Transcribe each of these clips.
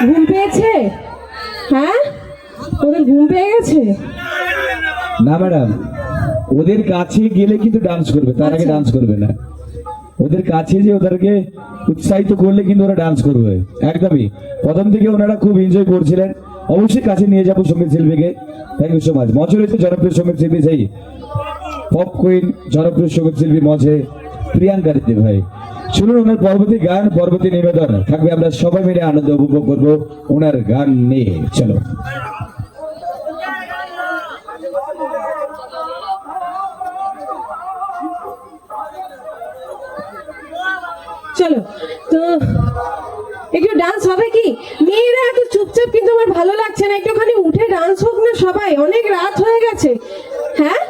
ঘুম পেয়েছে? হ্যাঁ, ওদের ঘুম পেয়ে গেছে? না ম্যাডাম, ওদের কাছে গেলে কিন্তু ডান্স করবে, তার আগে ডান্স করবে না। ওদের কাছে যে ওদেরকে উৎসাহিত করলে কিন্তু ওরা ডান্স করবে একদমই। প্রথম থেকে ওনারা খুব এনজয় করছিলেন। অবশ্যই কাছে নিয়ে যাবো সঙ্গীত শিল্পীকে। Thank you so much. মঞ্চে রয়েছে জনপ্রিয় সঙ্গীত শিল্পী সেই পপ কুইন, জনপ্রিয় সঙ্গীত শিল্পী মঞ্চে প্রিয়াঙ্কা ঋদ্ধি ভাই। শুনুন ওনার পরবর্তী গান, পরবর্তী নিবেদন থাকবে। আমরা সবাই মিলে আনন্দ উপভোগ করবো ওনার গান নিয়ে। চলো। চলো তো একটু ডান্স হবে কি? মেয়েরা এত চুপচাপ কিন্তু আমার ভালো লাগছে না, একটুখানি উঠে ডান্স হোক না সবাই, অনেক রাত হয়ে গেছে। হ্যাঁ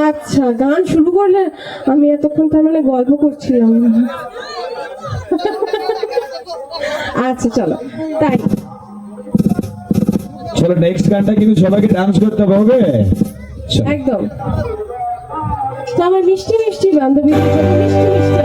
আচ্ছা, গান শুরু করলে? আমি এতক্ষণ তার মানে গল্প করছিলাম। আচ্ছা চলো তাই। চলো নেক্সট গানটা কিন্তু সবাইকে ডান্স করতে হবে একদম। তো আমার মিষ্টি মিষ্টি বান্ধবী, মিষ্টি মিষ্টি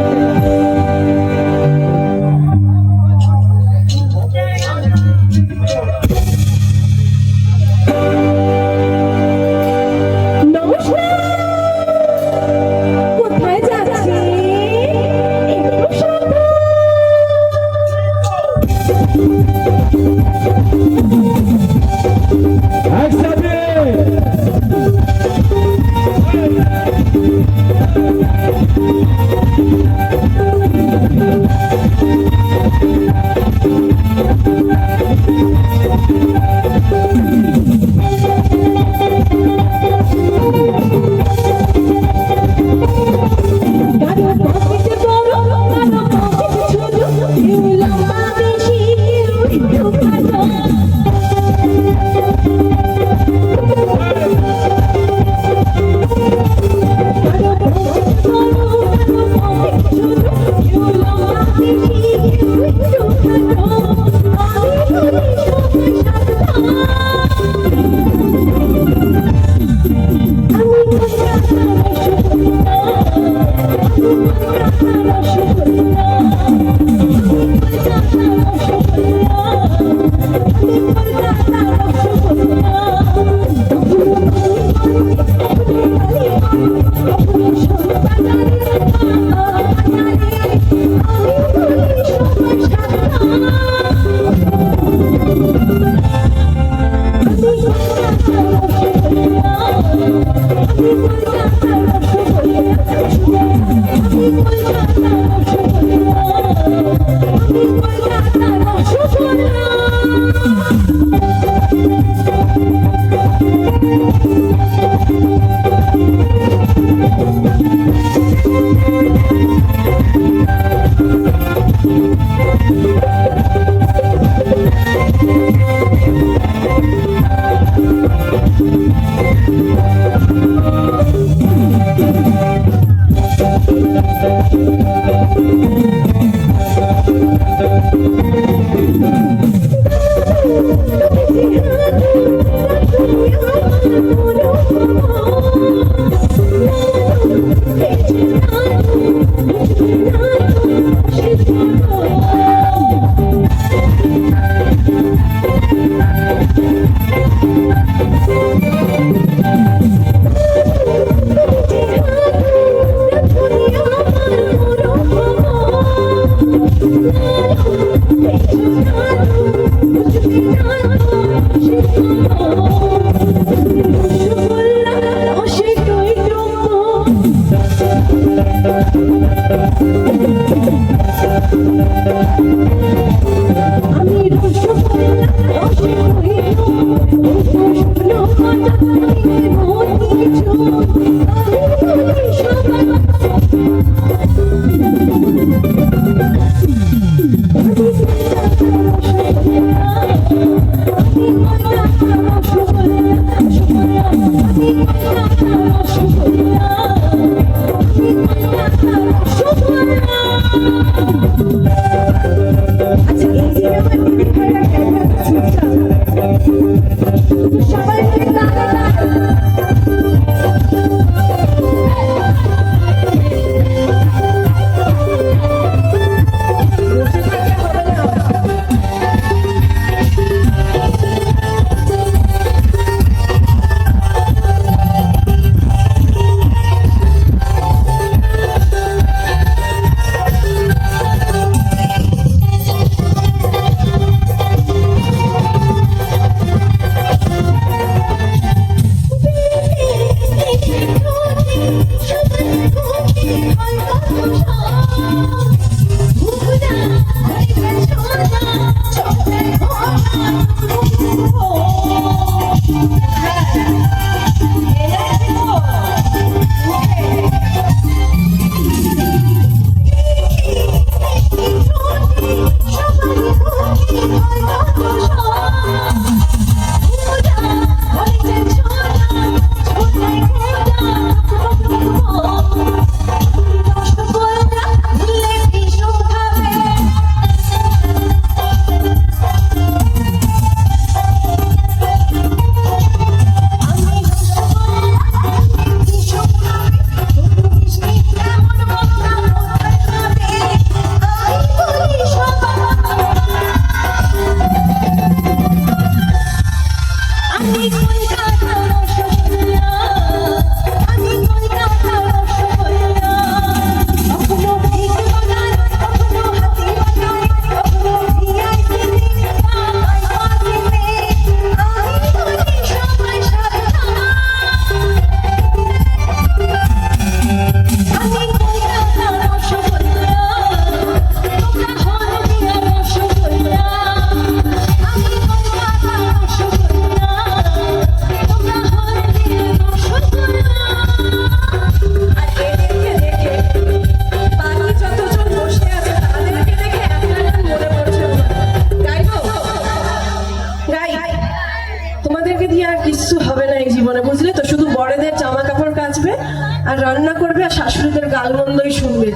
আর রান্না করবে আর শাশুড়িদের গালমন্দই শুনবে,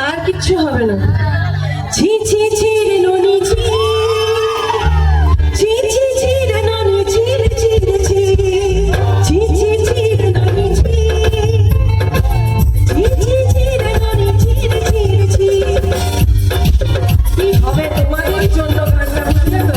আর কিচ্ছু হবে না। ছি ছি ছি রে ননি ছি, ছি ছি ছি রে ননি ছি রে ছি রে ছি, ছি ছি ছি রে ননি ছি, ছি ছি ছি রে ননি ছি রে ছি রে ছি। কি হবে তোমাদের জন্য রান্না বান্না তো?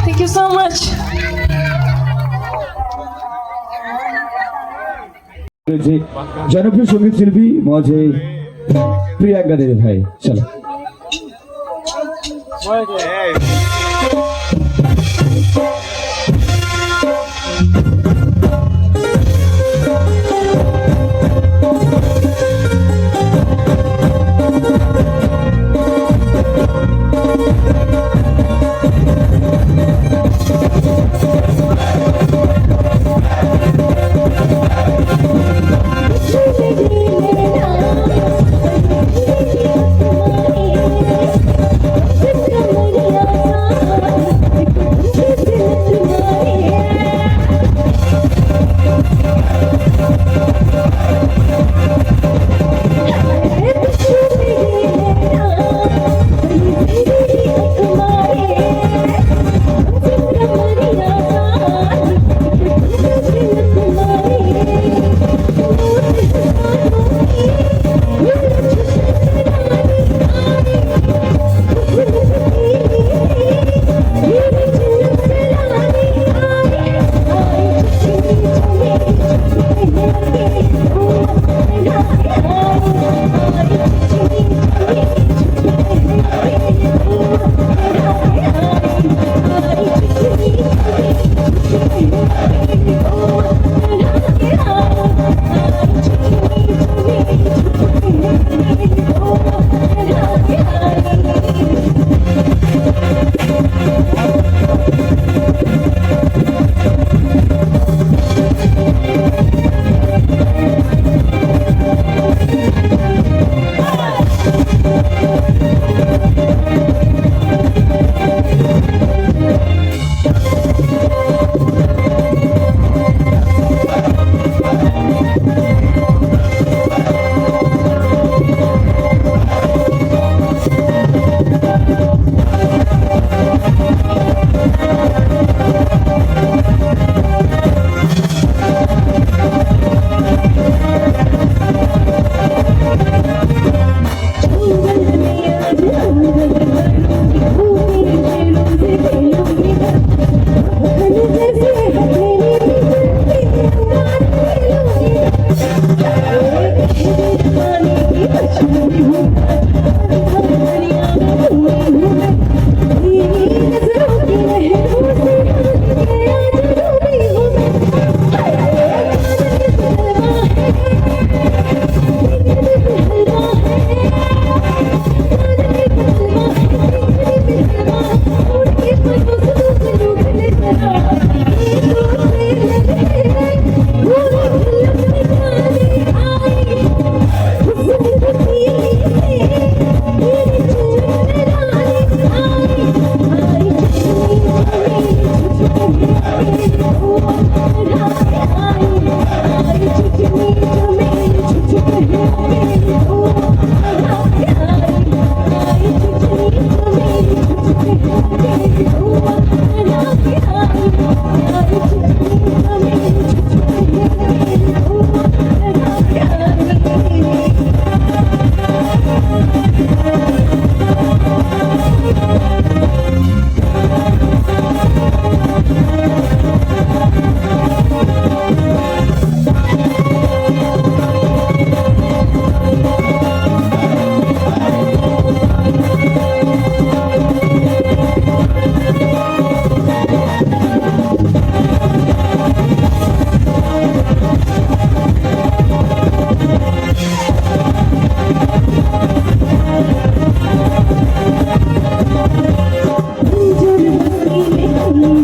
Thank you so much. জনপ্রিয় সঙ্গীত শিল্পী মজে প্রিয়াঙ্কা দেবী ভাই, চলো। Thank you.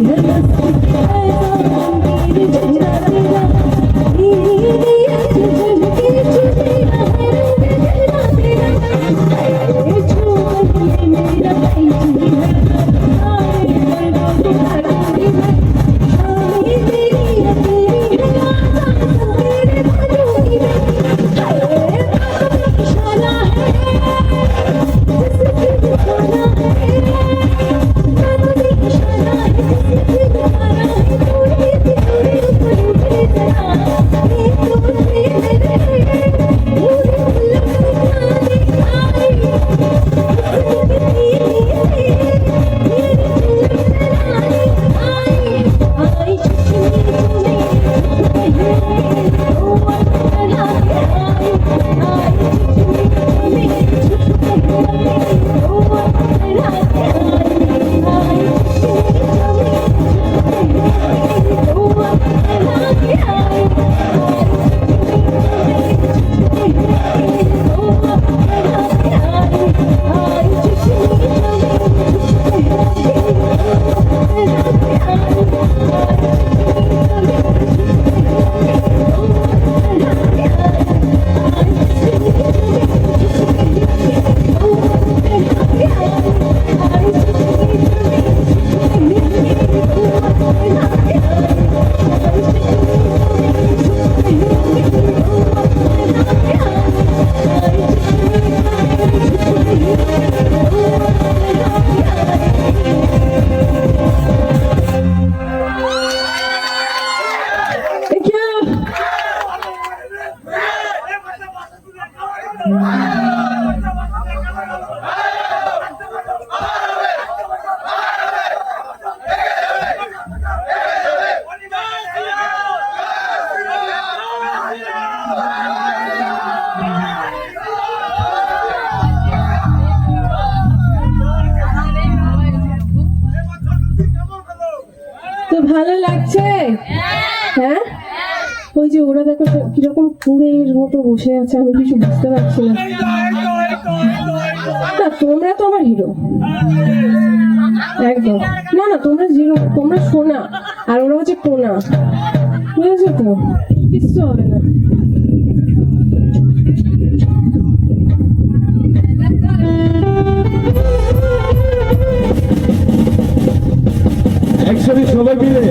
है बस ऐसा मेरी चेहरा तेरा धीरे धीरे चुचुके चुचुरा है चेहरा तेरा ये छूट मेरा पैची है आए बड़ा बुखार है शामी तेरी है तेरी है आजा तेरे बाजू में हाय इशारा है जिससे दिखाना है তো ভালো লাগছে হ্যাঁ ওই যে ওরা দেখো কিরকম কুঁড়ের মতো বসে আছে আমি কিছু বুঝতে পারছি না না তোমরা তো আমার হিরো একদম না না তোমরা জিরো তোমরা সোনা আর ওরা হচ্ছে কোনা বুঝেছো তো কিচ্ছু হবে না একসাথে সবাই মিলে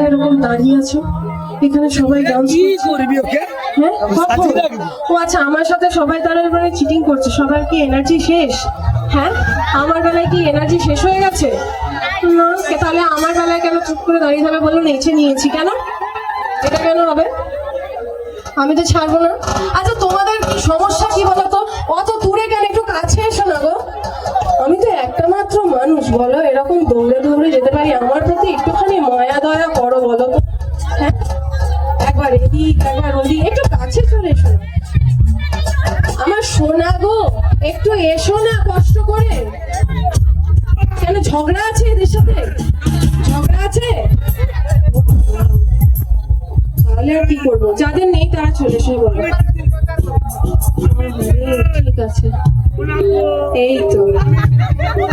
এরকম দাঁড়িয়ে আছো? এখানে সবাই ডান্স করবি ওকে হ্যাঁ কখন? ও আচ্ছা, আমার সাথে সবাই তারা মানে চিটিং করছে। সবার কি এনার্জি শেষ? হ্যাঁ, আমার বেলায় কি এনার্জি শেষ হয়ে গেছে? না, তাহলে আমার বেলায় কেন চুপ করে দাঁড়িয়ে থাকবে? বললো নেচে নিয়েছি। কেন? এটা কেন হবে? আমি তো ছাড়বো না। আচ্ছা, তোমাদের সমস্যা কি বলো তো? অত দূরে কেন? একটু কাছে এসো না গো। আমি তো একটা মাত্র মানুষ, বলো, এরকম দৌড়ে দৌড়ে যেতে পারি? আমার প্রতি একটুখানি মায়া দয়া করো, বলো তো। হ্যাঁ, একবার এদিক একবার ওদিক, একটু কাছে চলে এসো না। আমার সোনা গো, একটু এসো না কষ্ট করে। কেন, ঝগড়া আছে এদের সাথে? ঝগড়া আছে? তাহলে আর কি করবো? যাদের নেই তারা চলে এসে বলো। ঠিক আছে, এই তো।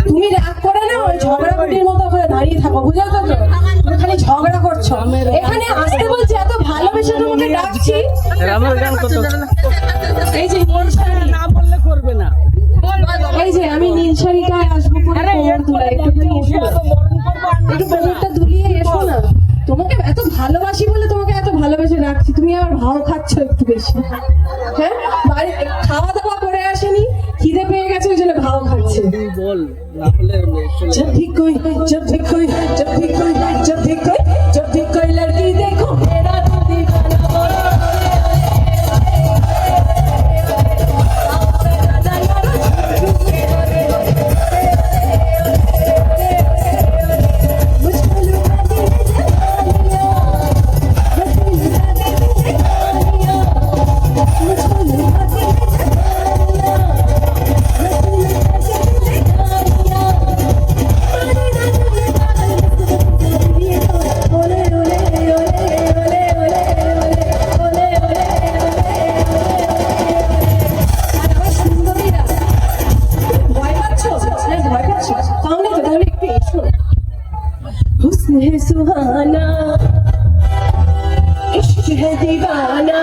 তুমি রাগ করে না ওই ঝগড়াবাটির মতো ওখানে দাঁড়িয়ে থাকো, বুঝলো তো? তুমি খালি ঝগড়া করছো। এখানে আসতে বলছি, এত ভালোবেসে তোমাকে ডাকছি। এই যে নীল শাড়ি, না বললে করবে না এই যে আমি নীল শাড়িটায় আসবো করে কোমর দুলাই, একটুখানি এসো না। একটু কোমরটা দুলিয়ে এসো না। তোমাকে এত ভালোবাসি বলে তোমাকে এত ভালোবেসে রাখছি, তুমি আবার ভাও খাচ্ছ একটু বেশি। হ্যাঁ, বাড়ি খাওয়া দাওয়া করে আসেনি, খিদে পেয়ে গেছে, ওই জন্য ভাও খাচ্ছে। বল না হলে जब भी कोई जब भी कोई जब भी कोई जब भी कोई जब भी कोई लड़की देखो मेरा दिल दीवाना बोलो हुस्न है सुहाना, इश्क है दीवाना।